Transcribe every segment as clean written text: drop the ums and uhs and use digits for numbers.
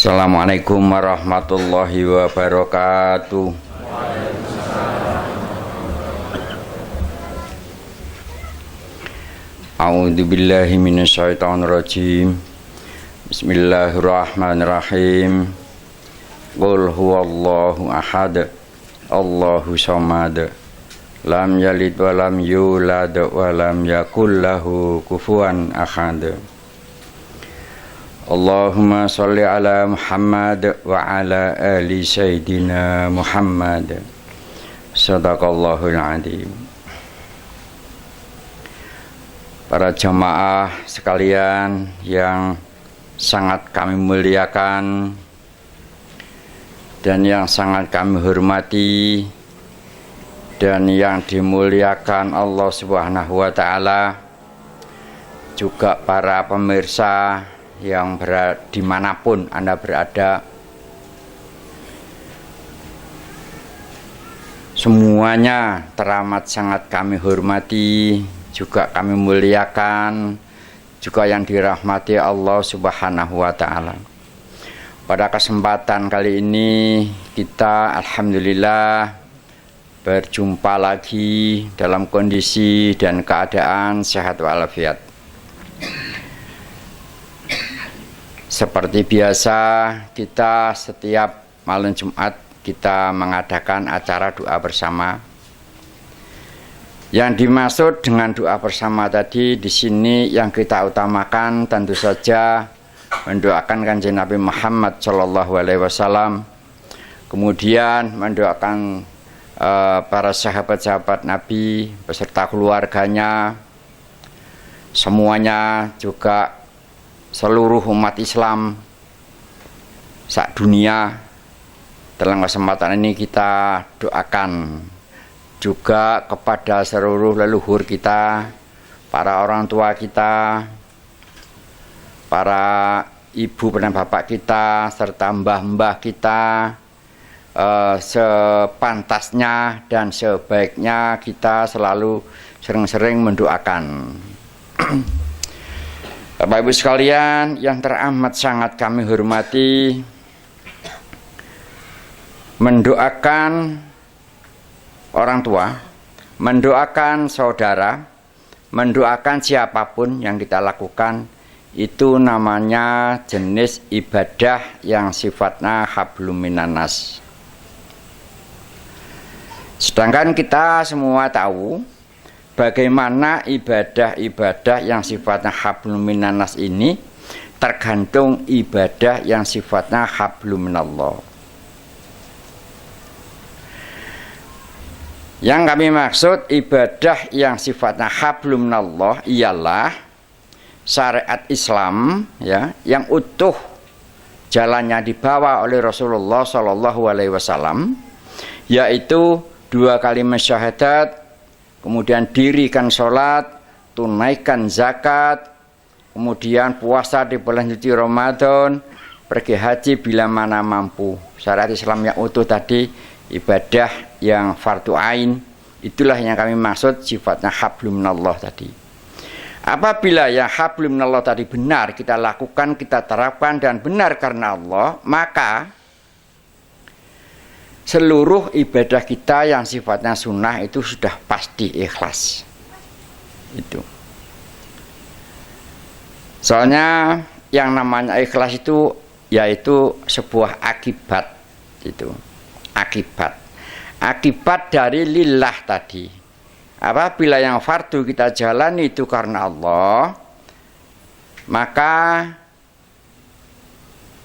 Assalamualaikum warahmatullahi wabarakatuh. A'udzu billahi minasyaitonir rajim. Bismillahirrahmanirrahim. Qul huwallahu ahad. Allahu samad. Lam yalid wa lam yulad wa lam yakul lahu kufuwan ahad. Allahumma sholli ala Muhammad wa ala ali sayyidina Muhammad. Shadaqallahul adzim. Para jamaah sekalian yang sangat kami muliakan dan yang sangat kami hormati dan yang dimuliakan Allah Subhanahu wa taala, juga para pemirsa yang dimanapun Anda berada, semuanya teramat sangat kami hormati, juga kami muliakan, juga yang dirahmati Allah Subhanahu wa taala. Pada kesempatan kali ini kita alhamdulillah berjumpa lagi dalam kondisi dan keadaan sehat walafiat. Seperti biasa, kita setiap malam Jumat kita mengadakan acara doa bersama. Yang dimaksud dengan doa bersama tadi di sini yang kita utamakan tentu saja mendoakan Kanjeng Nabi Muhammad SAW, kemudian mendoakan para sahabat-sahabat Nabi beserta keluarganya, semuanya, juga seluruh umat Islam dunia. Dalam kesempatan ini kita doakan juga kepada seluruh leluhur kita, para orang tua kita, para ibu dan bapak kita, serta mbah-mbah kita. Sepantasnya dan sebaiknya kita selalu sering-sering mendoakan. Bapak Ibu sekalian yang teramat sangat kami hormati, mendoakan orang tua, mendoakan saudara, mendoakan siapapun yang kita lakukan, itu namanya jenis ibadah yang sifatnya hablum minannas. Sedangkan kita semua tahu bagaimana ibadah-ibadah yang sifatnya hablum minannas ini tergantung ibadah yang sifatnya hablum minallah. Yang kami maksud ibadah yang sifatnya hablum minallah ialah syariat Islam, ya, yang utuh jalannya dibawa oleh Rasulullah SAW, yaitu 2 kalimat syahadat, kemudian dirikan sholat, tunaikan zakat, kemudian puasa di bulan suci Ramadan, pergi haji bila mana mampu. Syariat Islam yang utuh tadi, ibadah yang fardu ain, itulah yang kami maksud sifatnya hablum minallah tadi. Apabila yang hablum minallah tadi benar kita lakukan, kita terapkan dan benar karena Allah, maka seluruh ibadah kita yang sifatnya sunnah itu sudah pasti ikhlas. Itu. Soalnya yang namanya ikhlas itu yaitu sebuah akibat. Itu. Akibat dari lillah tadi. Apabila yang fardu kita jalani itu karena Allah, maka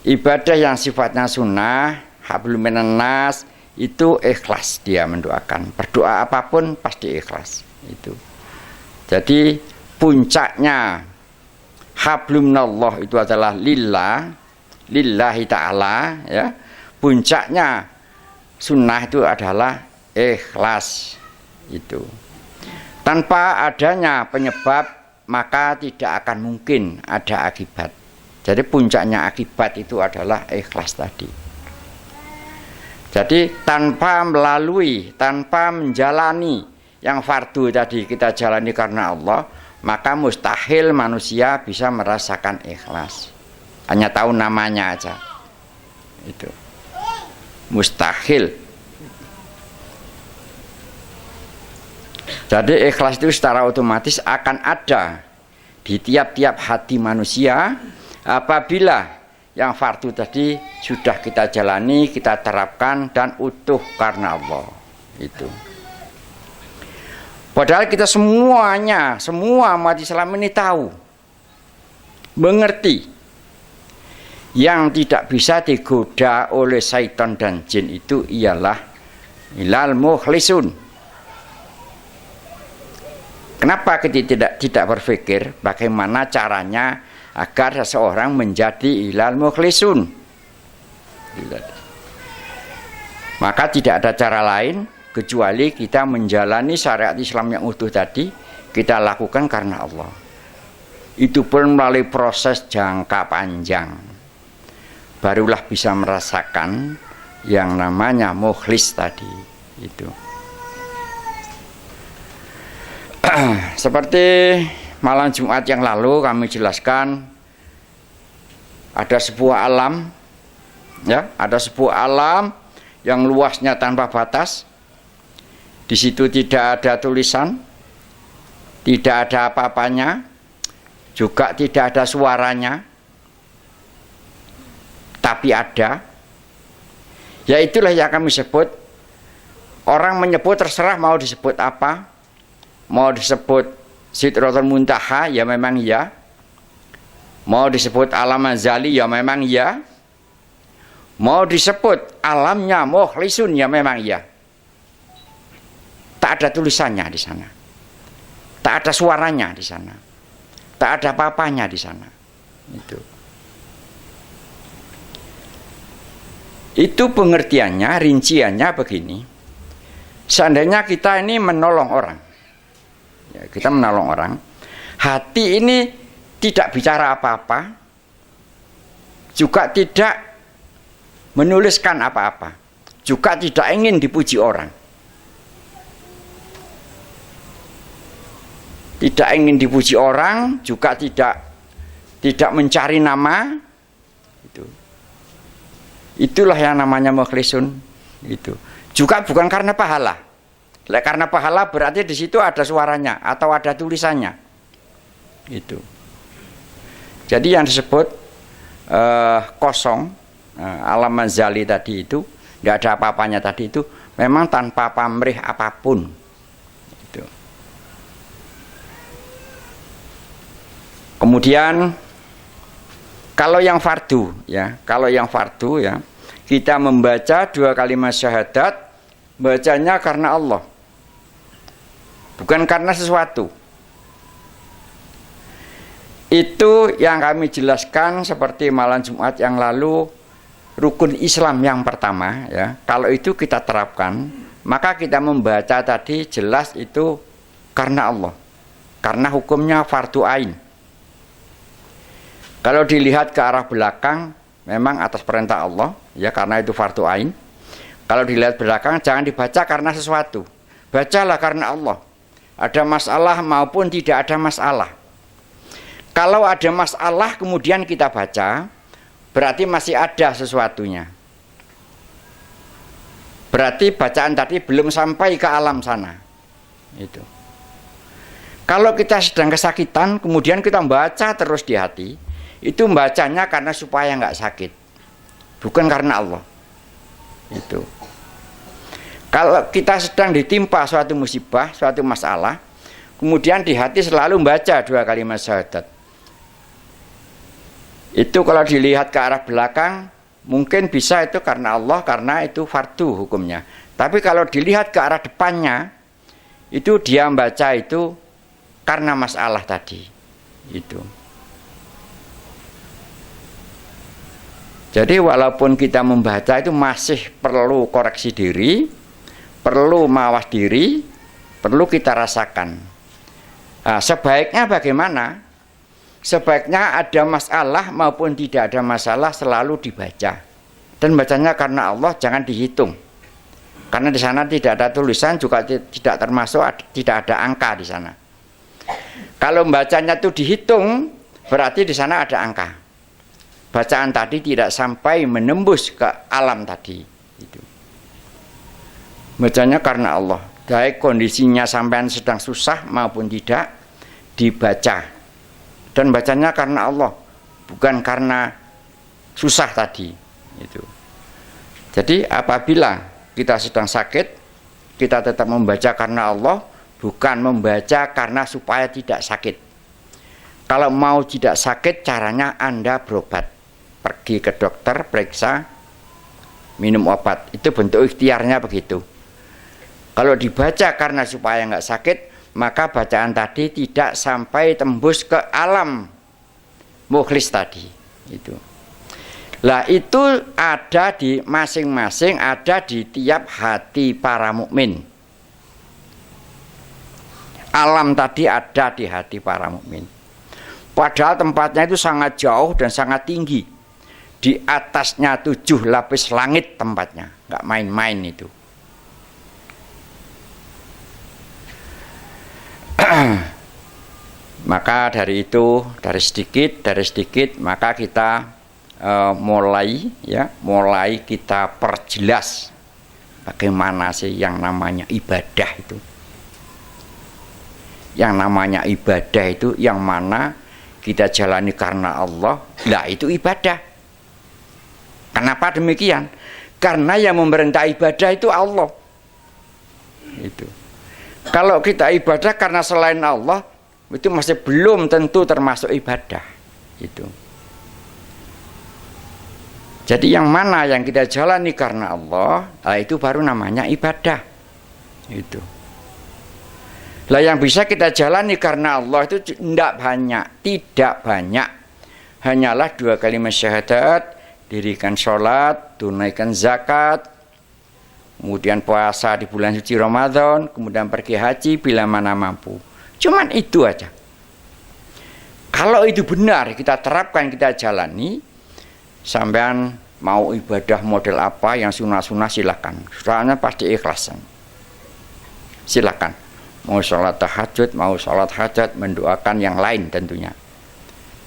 ibadah yang sifatnya sunnah, hablum minannas, itu ikhlas dia mendoakan. Berdoa apapun pasti ikhlas. Itu. Jadi puncaknya hablum minallah itu adalah lillahi ta'ala, ya. Puncaknya sunnah itu adalah ikhlas. Itu. Tanpa adanya penyebab maka tidak akan mungkin ada akibat. Jadi puncaknya akibat itu adalah ikhlas tadi. Jadi tanpa menjalani yang fardu tadi kita jalani karena Allah, maka mustahil manusia bisa merasakan ikhlas. Hanya tahu namanya aja. Itu mustahil. Jadi ikhlas itu secara otomatis akan ada di tiap-tiap hati manusia apabila yang fardu tadi sudah kita jalani, kita terapkan dan utuh karena Allah. Itu. Padahal kita semuanya, semua umat Islam ini tahu, mengerti, yang tidak bisa digoda oleh syaitan dan jin itu ialah ilal mukhlisun. Kenapa kita tidak berpikir bagaimana caranya agar seseorang menjadi ilal mukhlisun? Maka tidak ada cara lain kecuali kita menjalani syariat Islam yang utuh tadi, kita lakukan karena Allah. Itu pun melalui proses jangka panjang. Barulah bisa merasakan yang namanya mukhlis tadi. Itu. Seperti malam Jumat yang lalu kami jelaskan, ada sebuah alam, ya, ada sebuah alam yang luasnya tanpa batas. Di situ tidak ada tulisan, tidak ada apa-apanya, juga tidak ada suaranya, tapi ada. Ya itulah yang kami sebut. Orang menyebut terserah mau disebut apa. Mau disebut Sidratul Muntaha, ya memang ya. Mau disebut alam azali, ya memang ya. Mau disebut alamnya mukhlisun, ya memang ya. Tak ada tulisannya di sana. Tak ada suaranya di sana. Tak ada apa-apanya di sana. Itu pengertiannya, rinciannya begini. Seandainya kita ini menolong orang, ya, kita menolong orang, hati ini tidak bicara apa-apa, juga tidak menuliskan apa-apa, juga tidak ingin dipuji orang, tidak ingin dipuji orang, juga tidak mencari nama. Itulah yang namanya mukhlisun. Itu juga bukan karena pahala. Karena pahala berarti di situ ada suaranya atau ada tulisannya. Itu. Jadi yang disebut kosong, alam mazali tadi itu, nggak ada apa-apanya tadi itu, memang tanpa pamrih apapun. Itu. Kemudian kalau yang fardu, ya, kita membaca 2 kalimat syahadat, bacanya karena Allah. Bukan karena sesuatu. Itu yang kami jelaskan seperti malam Jumat yang lalu, rukun Islam yang pertama, ya. Kalau itu kita terapkan, maka kita membaca tadi jelas itu karena Allah. Karena hukumnya fardu ain. Kalau dilihat ke arah belakang, memang atas perintah Allah, ya, karena itu fardu ain. Kalau dilihat belakang jangan dibaca karena sesuatu. Bacalah karena Allah. Ada masalah maupun tidak ada masalah. Kalau ada masalah kemudian kita baca, berarti masih ada sesuatunya. Berarti bacaan tadi belum sampai ke alam sana. Itu. Kalau kita sedang kesakitan, kemudian kita baca terus di hati, itu bacanya karena supaya nggak sakit, bukan karena Allah. Itu. Kalau kita sedang ditimpa suatu musibah, suatu masalah, kemudian di hati selalu membaca 2 kalimat syahadat. Itu kalau dilihat ke arah belakang, mungkin bisa itu karena Allah, karena itu fardu hukumnya. Tapi kalau dilihat ke arah depannya, itu dia membaca itu karena masalah tadi. Itu. Jadi walaupun kita membaca itu masih perlu koreksi diri, perlu mawas diri, perlu kita rasakan. Nah, sebaiknya bagaimana? Sebaiknya ada masalah maupun tidak ada masalah selalu dibaca. Dan bacanya karena Allah, jangan dihitung. Karena di sana tidak ada tulisan, juga tidak termasuk, tidak ada angka di sana. Kalau bacanya itu dihitung, berarti di sana ada angka. bacaan tadi tidak sampai menembus ke alam tadi. Itu. Bacanya karena Allah. Baik kondisinya sampean sedang susah maupun tidak, dibaca. Dan bacanya karena Allah, bukan karena susah tadi. Itu. Jadi apabila kita sedang sakit, kita tetap membaca karena Allah, bukan membaca karena supaya tidak sakit. Kalau mau tidak sakit, caranya Anda berobat. Pergi ke dokter, periksa, minum obat. Itu bentuk ikhtiarnya begitu. Kalau dibaca karena supaya nggak sakit, maka bacaan tadi tidak sampai tembus ke alam mukhlis tadi. Itu. Lah itu ada di masing-masing, ada di tiap hati para mukmin. Alam tadi ada di hati para mukmin. Padahal tempatnya itu sangat jauh dan sangat tinggi. Di atasnya 7 lapis langit tempatnya, nggak main-main itu. Maka dari itu, dari sedikit, maka kita mulai kita perjelas bagaimana sih yang namanya ibadah itu. Yang namanya ibadah itu yang mana kita jalani karena Allah, lah itu ibadah. Kenapa demikian? Karena yang memerintah ibadah itu Allah. Itu. Kalau kita ibadah karena selain Allah, itu masih belum tentu termasuk ibadah. Itu. Jadi yang mana yang kita jalani karena Allah, itu baru namanya ibadah. Itu. Lah yang bisa kita jalani karena Allah itu tidak banyak. Hanyalah 2 kalimat syahadat, dirikan sholat, tunaikan zakat, kemudian puasa di bulan suci Ramadan, kemudian pergi haji bila mana mampu. Cuman itu aja. Kalau itu benar kita terapkan, kita jalani, sampean mau ibadah model apa yang sunnah-sunnah silakan. Soalnya pasti ikhlasan. Silakan. Mau sholat tahajud, mau sholat hajat, mendoakan yang lain tentunya.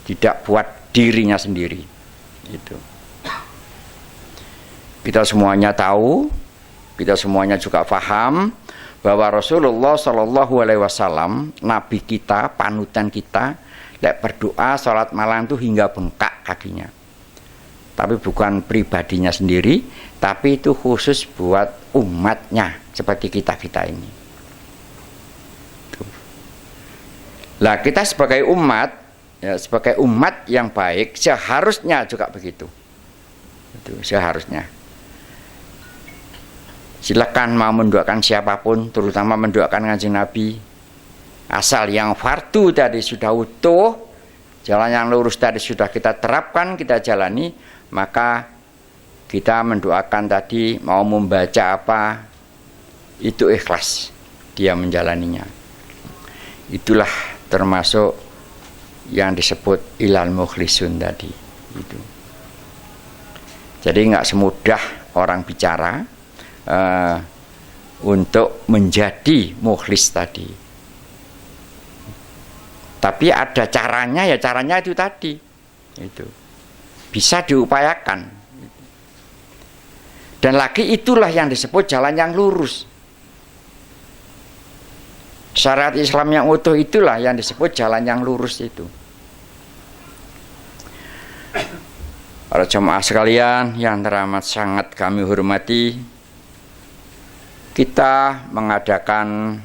Tidak buat dirinya sendiri. Itu. Kita semuanya tahu, kita semuanya juga paham bahwa Rasulullah Shallallahu Alaihi Wasallam, Nabi kita, panutan kita, lek berdoa sholat malam itu hingga bengkak kakinya. Tapi bukan pribadinya sendiri, tapi itu khusus buat umatnya seperti kita ini. Lah kita sebagai umat, ya, sebagai umat yang baik seharusnya juga begitu. Itu seharusnya. Silakan mau mendoakan siapapun, terutama mendoakan Kanjeng Nabi. Asal yang fardu tadi sudah utuh, jalan yang lurus tadi sudah kita terapkan, kita jalani, maka kita mendoakan tadi mau membaca apa, itu ikhlas dia menjalaninya. Itulah termasuk yang disebut ilal mukhlisun tadi. Itu. Jadi nggak semudah orang bicara untuk menjadi mukhlis tadi. Tapi ada caranya, ya caranya itu tadi. Itu bisa diupayakan. Dan lagi itulah yang disebut jalan yang lurus. Syariat Islam yang utuh itulah yang disebut jalan yang lurus itu. Para jemaah sekalian yang teramat sangat kami hormati, kita mengadakan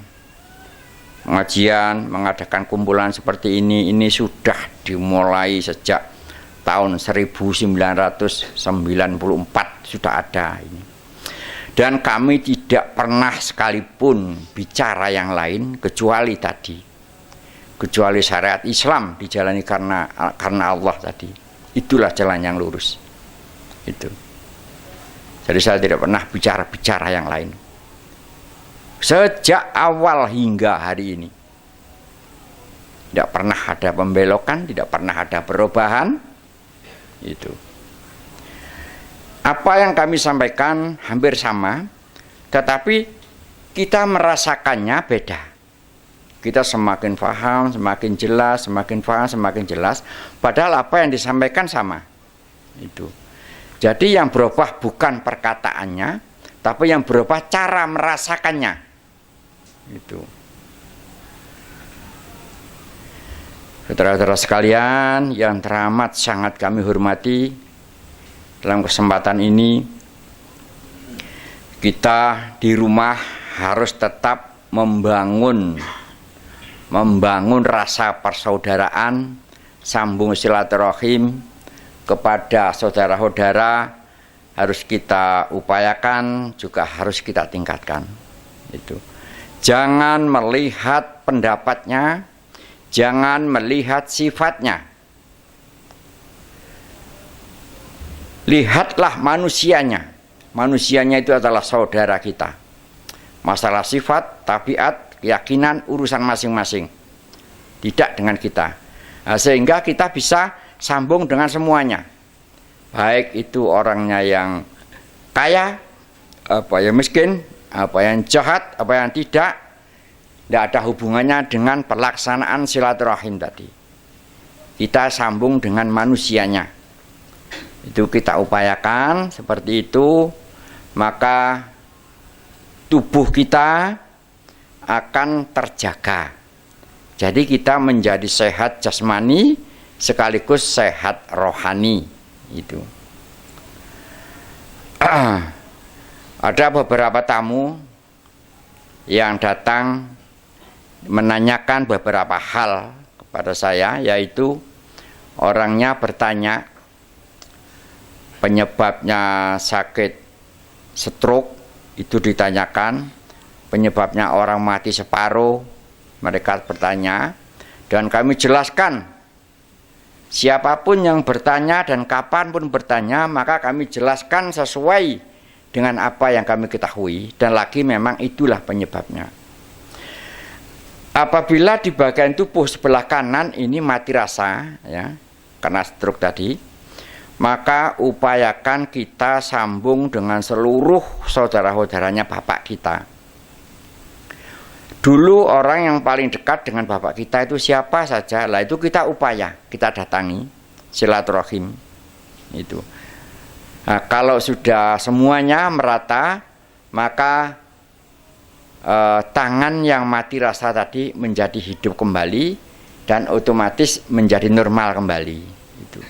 pengajian, mengadakan kumpulan seperti ini sudah dimulai sejak tahun 1994 sudah ada ini. Dan kami tidak pernah sekalipun bicara yang lain kecuali tadi. Kecuali syariat Islam dijalani karena Allah tadi. Itulah jalan yang lurus. Itu. Jadi saya tidak pernah bicara yang lain. Sejak awal hingga hari ini tidak pernah ada pembelokan, tidak pernah ada perubahan. Itu. Apa yang kami sampaikan hampir sama, tetapi kita merasakannya beda. Kita semakin paham, semakin jelas, semakin paham, semakin jelas. Padahal apa yang disampaikan sama. Itu. Jadi yang berubah bukan perkataannya, tapi yang berubah cara merasakannya. Itu. Saudara-saudara sekalian yang teramat sangat kami hormati, dalam kesempatan ini kita di rumah harus tetap membangun rasa persaudaraan, sambung silaturahim kepada saudara-saudara harus kita upayakan, juga harus kita tingkatkan. Itu. Jangan melihat pendapatnya, jangan melihat sifatnya. Lihatlah manusianya. Manusianya itu adalah saudara kita. Masalah sifat, tabiat, keyakinan, urusan masing-masing. Tidak dengan kita. Nah, sehingga kita bisa sambung dengan semuanya, baik itu orangnya yang kaya, apa yang miskin, apa yang jahat, apa yang tidak ada hubungannya dengan pelaksanaan silaturahim tadi. Kita sambung dengan manusianya, itu kita upayakan seperti itu, maka tubuh kita akan terjaga. Jadi kita menjadi sehat jasmani sekaligus sehat rohani. Itu. Ada beberapa tamu yang datang menanyakan beberapa hal kepada saya, yaitu orangnya bertanya penyebabnya sakit stroke, itu ditanyakan, penyebabnya orang mati separuh, mereka bertanya, dan kami jelaskan. Siapapun yang bertanya dan kapanpun bertanya, maka kami jelaskan sesuai dengan apa yang kami ketahui, dan lagi memang itulah penyebabnya. Apabila di bagian tubuh sebelah kanan ini mati rasa, ya, karena stroke tadi, maka upayakan kita sambung dengan seluruh saudara-saudaranya bapak kita. Dulu orang yang paling dekat dengan bapak kita itu siapa saja, lah itu kita upaya, kita datangi, silaturahim. Itu. Nah, kalau sudah semuanya merata, maka tangan yang mati rasa tadi menjadi hidup kembali dan otomatis menjadi normal kembali. Itu.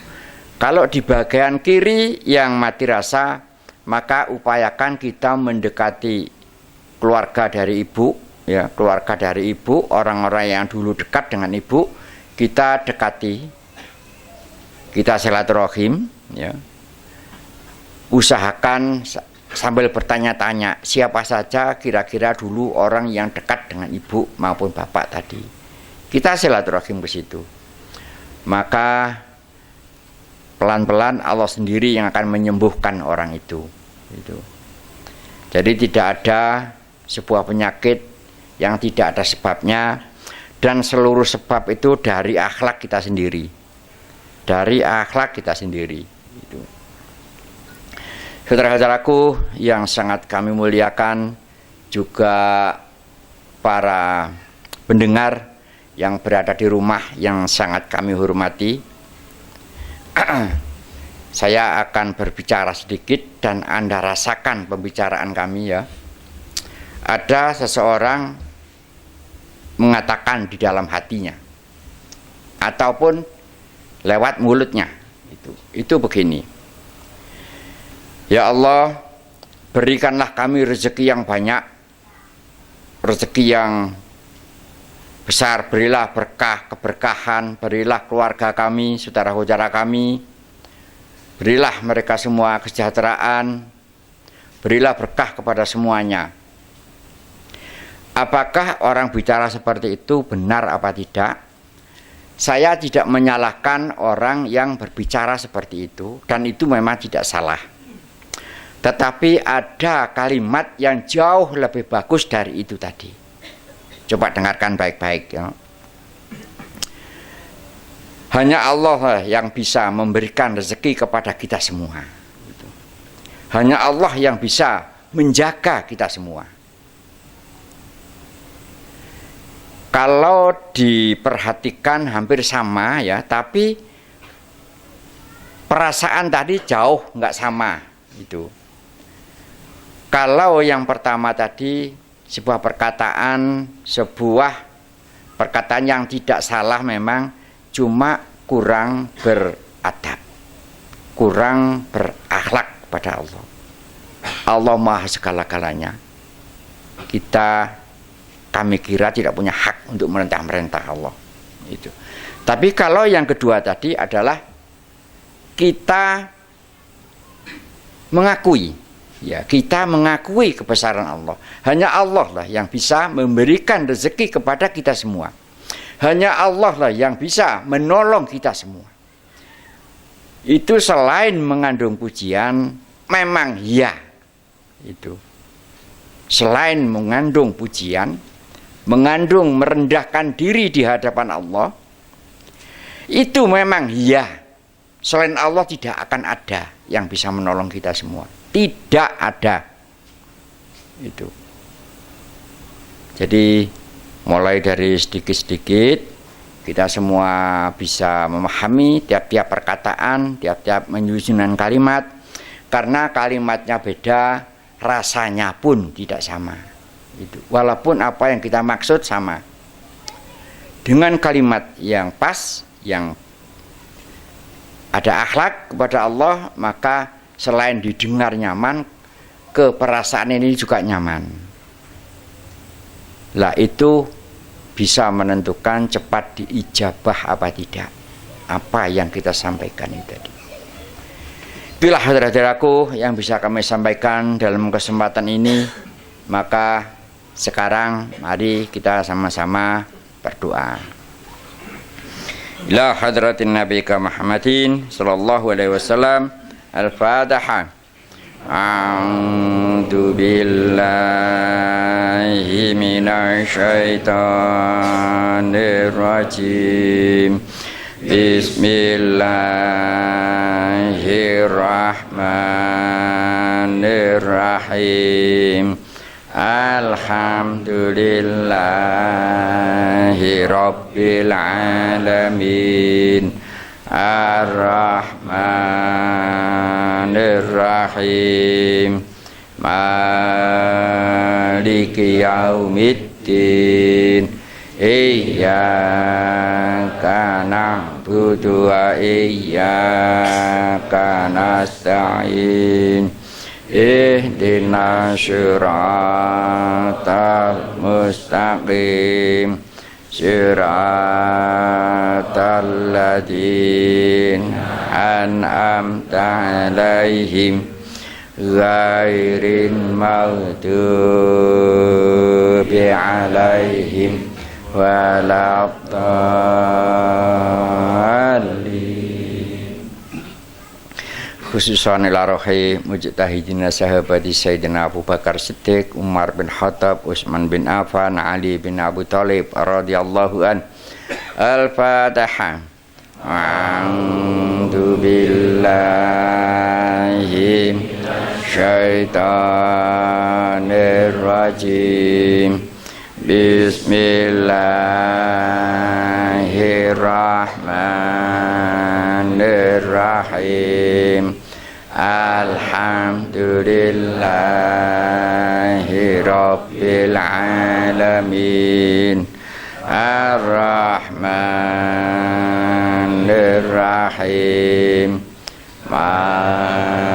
Kalau di bagian kiri yang mati rasa, maka upayakan kita mendekati keluarga dari ibu. Ya, keluarga dari ibu, orang-orang yang dulu dekat dengan ibu, kita dekati, kita silaturahim, ya. Usahakan sambil bertanya-tanya siapa saja kira-kira dulu orang yang dekat dengan ibu maupun bapak tadi. Kita silaturahim ke situ. Maka pelan-pelan Allah sendiri yang akan menyembuhkan orang itu. Gitu. Jadi tidak ada sebuah penyakit yang tidak ada sebabnya, dan seluruh sebab itu dari akhlak kita sendiri, dari akhlak kita sendiri. Itu. Saudara-saudaraku yang sangat kami muliakan, juga para pendengar yang berada di rumah yang sangat kami hormati, saya akan berbicara sedikit dan Anda rasakan pembicaraan kami, ya. Ada seseorang mengatakan di dalam hatinya ataupun lewat mulutnya, itu begini: ya Allah, berikanlah kami rezeki yang banyak, rezeki yang besar, berilah berkah, keberkahan, berilah keluarga kami, saudara-saudara kami, berilah mereka semua kesejahteraan, berilah berkah kepada semuanya. Apakah orang bicara seperti itu benar apa tidak? Saya tidak menyalahkan orang yang berbicara seperti itu, dan itu memang tidak salah. Tetapi ada kalimat yang jauh lebih bagus dari itu tadi. Coba dengarkan baik-baik, ya. Hanya Allah yang bisa memberikan rezeki kepada kita semua. Hanya Allah yang bisa menjaga kita semua. Kalau diperhatikan hampir sama, ya, tapi perasaan tadi jauh nggak sama itu. Kalau yang pertama tadi sebuah perkataan yang tidak salah memang, cuma kurang beradab, kurang berakhlak pada Allah. Allah Maha segala-galanya. Kami kira tidak punya hak untuk merintah Allah. Itu. Tapi kalau yang kedua tadi adalah kita mengakui, ya, kita mengakui kebesaran Allah. Hanya Allah lah yang bisa memberikan rezeki kepada kita semua. Hanya Allah lah yang bisa menolong kita semua. Itu selain mengandung pujian, memang ya. Itu. Selain mengandung pujian, mengandung merendahkan diri di hadapan Allah, itu memang ya. Selain Allah tidak akan ada yang bisa menolong kita semua. Tidak ada. Itu. Jadi mulai dari sedikit-sedikit kita semua bisa memahami tiap-tiap perkataan, tiap-tiap menyusunan kalimat, karena kalimatnya beda, rasanya pun tidak sama. Itu. Walaupun apa yang kita maksud sama. Dengan kalimat yang pas, yang ada akhlak kepada Allah, maka selain didengar nyaman, keperasaan ini juga nyaman. Lah itu bisa menentukan cepat diijabah apa tidak apa yang kita sampaikan itu tadi. Bila saudara-saudaraku yang bisa kami sampaikan dalam kesempatan ini, maka sekarang mari kita sama-sama berdoa. Ila hadratin Nabi Muhammadin sallallahu alaihi wasallam. Al-Fatihah. A'udzu billahi minasy syaithanir rajim. Bismillahirrahmanirrahim. Alhamdulillahi rabbil alamin. Ar-Rahmanir-Rahim. Maliki yaumiddin. Iyyaka na'budu wa iyyaka nasta'in. Ihdinas siratal mustaqim. Siratal ladzina an'amta 'alaihim ghairil maghdubi 'alaihim waladdallin. Khususan ila rohi mujtahidina sahabati Sayyidina Abu Bakar Siddiq, Umar bin Khattab, Utsman bin Affan, Ali bin Abu Thalib radhiyallahu an. Al-Fatihah. A'udzu billahi syaitanir rajim. Bismillahirrahmanirrahim. Alhamdulillahi rabbil alamin. Ar-Rahmanir-Rahim. Maliki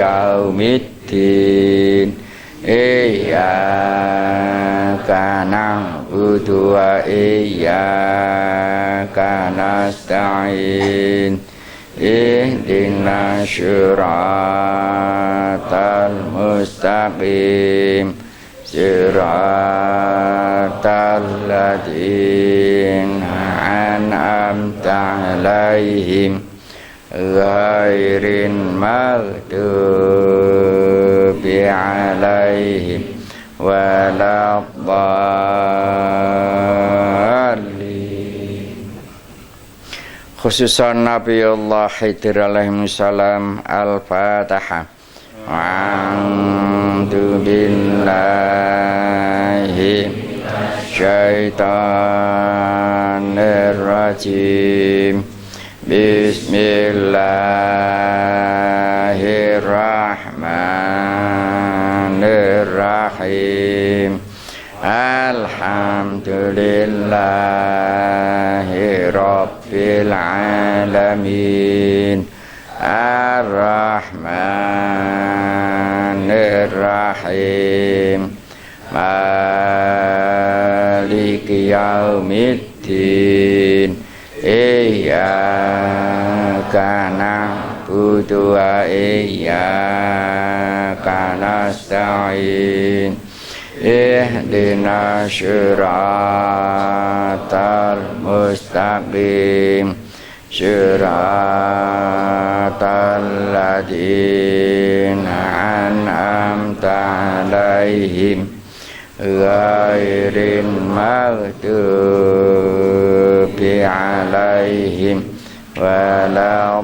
yaumiddin. Iyyaka na'budu wa iyyaka nasta'in. Ihdinas siratal mustaqim. Siratal ladzina an'amta 'alaihim ghairil maghdubi 'alaihim waladdallin. Khususan Nabiullah Khidir alaihi salam. Al-Fatihah. A'udzu billahi syaitanir rajim. Bismillahirrahmanirrahim. Alhamdulillahi Rabbil Alamin. Ar-Rahmanir-Rahim. Maliki Yaumiddin. Iyyaka na'budu wa iyyaka nasta'in. Ihdinas siratal mustaqim. Siratal ladzina an'amta 'alaihim ghairil maghdubi 'alaihim waladdallin.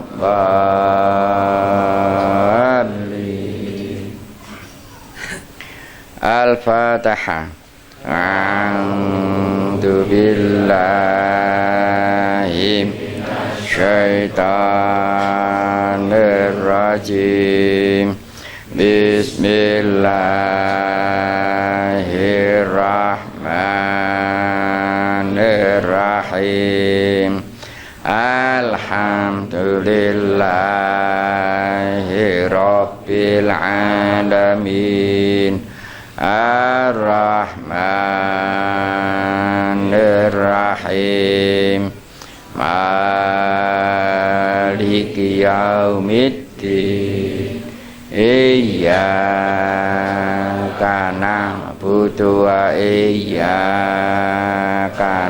Al-Fatihah. A'udzu billahi syaitanir rajim. Bismillahirrahmanirrahim. Alhamdulillahi Rabbil Alamin. Ar-Rahmanir-Rahim. Maliki Yaumiddin. Iyyaka na'budu wa iyyaka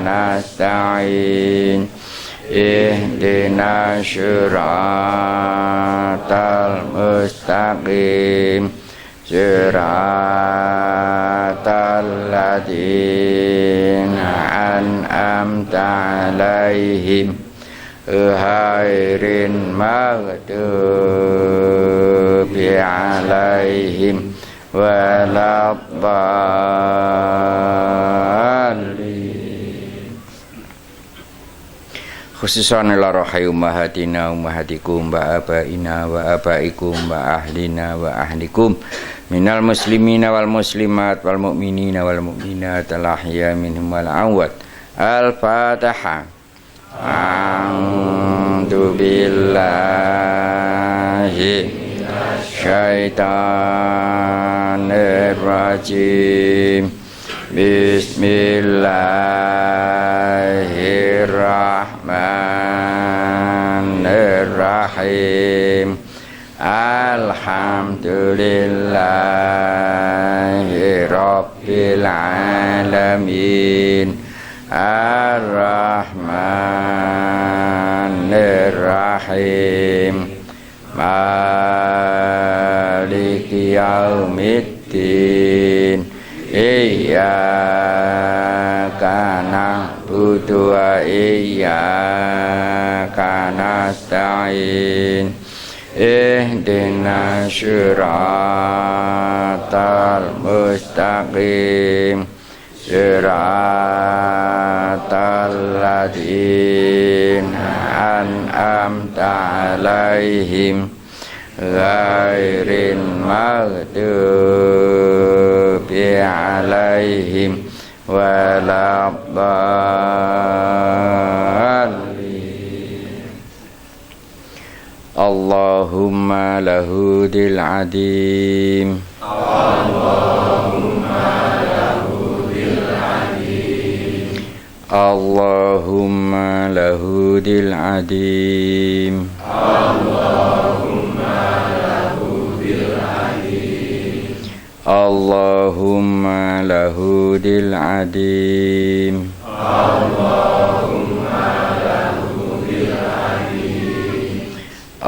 nasta'in. Ihdinas siratal mustaqim. Siratal ladzina an'amta 'alaihim ghairil maghdubi 'alaihim waladdallin. Khususan ila rohai ummahatina ummahatikum wa abaina wa abaikum wa ahlina wa ahlikum minal muslimina wal muslimat wal mu'minina wal mu'minat al ahya minhum wal amwat. Al-Fatihah. A'udzu billahi syaitanir rajim. Bismillahirrahmanirrahim. Alhamdulillahi Rabbil Alamin. Ar-Rahmanir-Rahim. Maliki Yaumiddin. Iyyaka na'budu wa iyyaka nasta'in. Ihdinas siratal mustaqim. Siratal ladzina an'amta 'alaihim ghairil maghdubi 'alaihim waladdallin. Allahumma lahudil adim. Allahumma lahudil adim. Allahumma lahudil adim.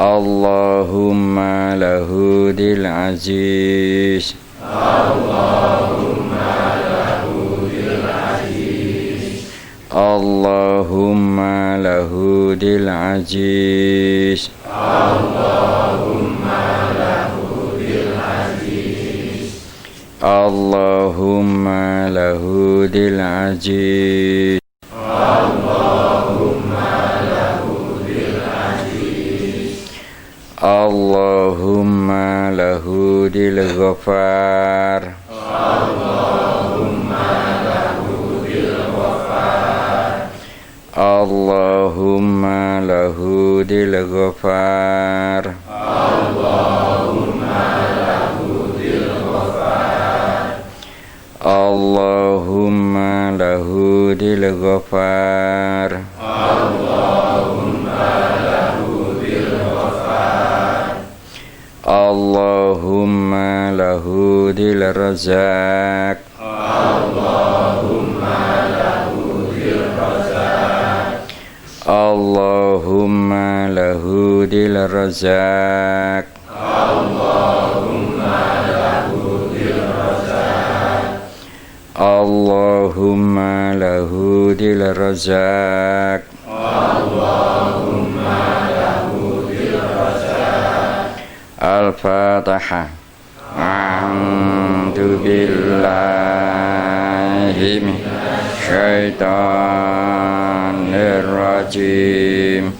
Allahumma lahudil aziz. Allahumma lahudil aziz. Allahumma lahudil aziz. Allahumma lahudil aziz. Allahumma lahudil ghafar. Allahumma lahudil ghafar. Allahumma lahudil ghafar. Allahumma lahudil razak. Allahumma lahudil razak. Allahumma lahudil razak. Al-Fatihah. A'udzu billahi minasyaitonir rajim.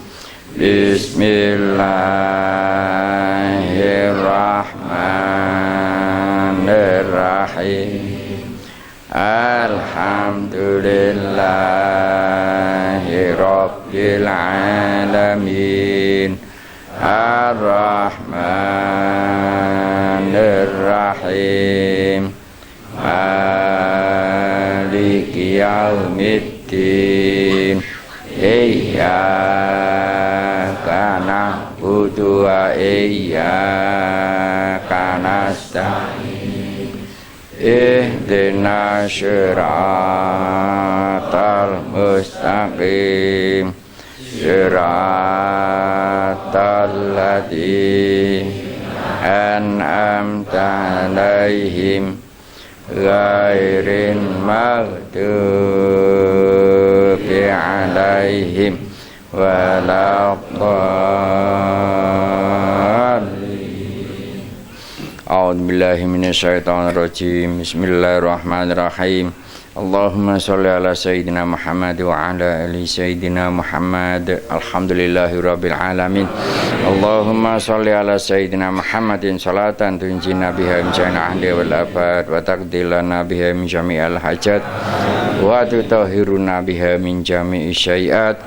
Bismillahirrahmanirrahim. Alhamdulillahi rabbil alamin. Ar-Rahmanir-Rahim. Maliki yaumiddin. Iyyaka na'budu wa iyyaka nasta'in. Ihdinas siratal mustaqim. Siratal ladzina an'amta 'alaihim ghairil maghdubi 'alaihim waladdallin. A'udzu billahi minasyaitonir rajim. Bismillahirrahmanirrahim. Allahumma sholli ala sayyidina Muhammad wa ala ali sayyidina Muhammad. Alhamdulillahi rabbil alamin. Allahumma sholli ala sayyidina Muhammadin salatan tunjina biha min jami'il ahli wal abad wa taqdilana biha min jami'il hajat wa tutahhiruna biha min jami'i syai'at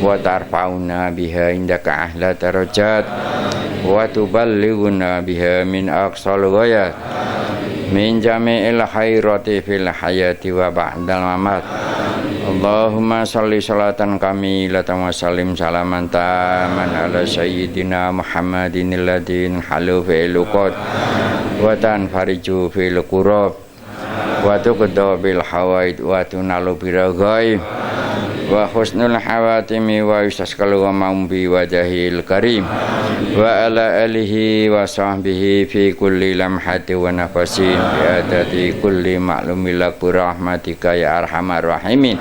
wa tarfa'una biha indaka ahla darajat wa tuballighuna biha min aqsal ghayat min jami'il khairati fil hayati wa ba'dal mamat. Allahumma sholli sholatan kamilatan wa sallim salaman taman ala sayyidina Muhammadin alladhin halu fil uqad wa tanfariju fil qurab wa tuqda bil hawaid wa tunalu bil ghaib wa husnul hawatimi wa yustasqal ghamam bi wajhil karim wa ala alihi wa sahbihi fi kulli lamhati wa nafasin bi adati kulli ma'lumil rahmatika ya arhamar rahimin.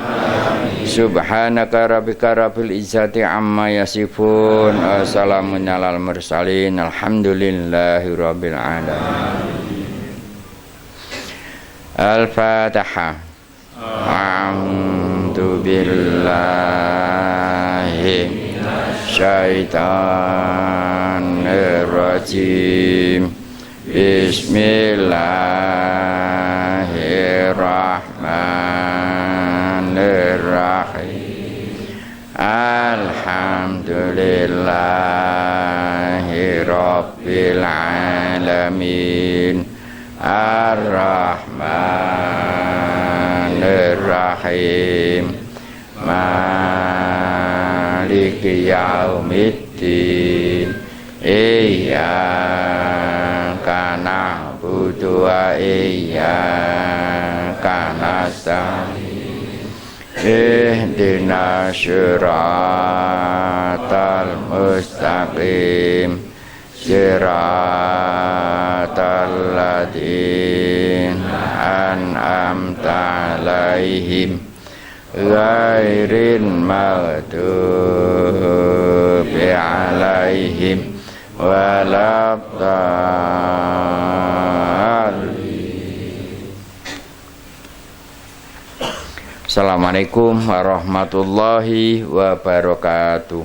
Subhanaka rabbika rabbil izzati amma yasifun. Assalamun alal mursalin. Alhamdulillahi rabbil alamin. Al-Fatihah. A'udzu billahi syaitanir rajim. Bismillahirrahmanirrahim. Alhamdulillahi rabbil alamin. Ar-Rahmanir-Rahim. Maliki yaumiddin. Iyyaka na'budu wa iyyaka nasta'in. Ihdinas siratal mustaqim. Siratal ladzina an'amta 'alaihim ghairil maghdubi 'alaihim waladdallin. Assalamualaikum warahmatullahi wabarakatuh.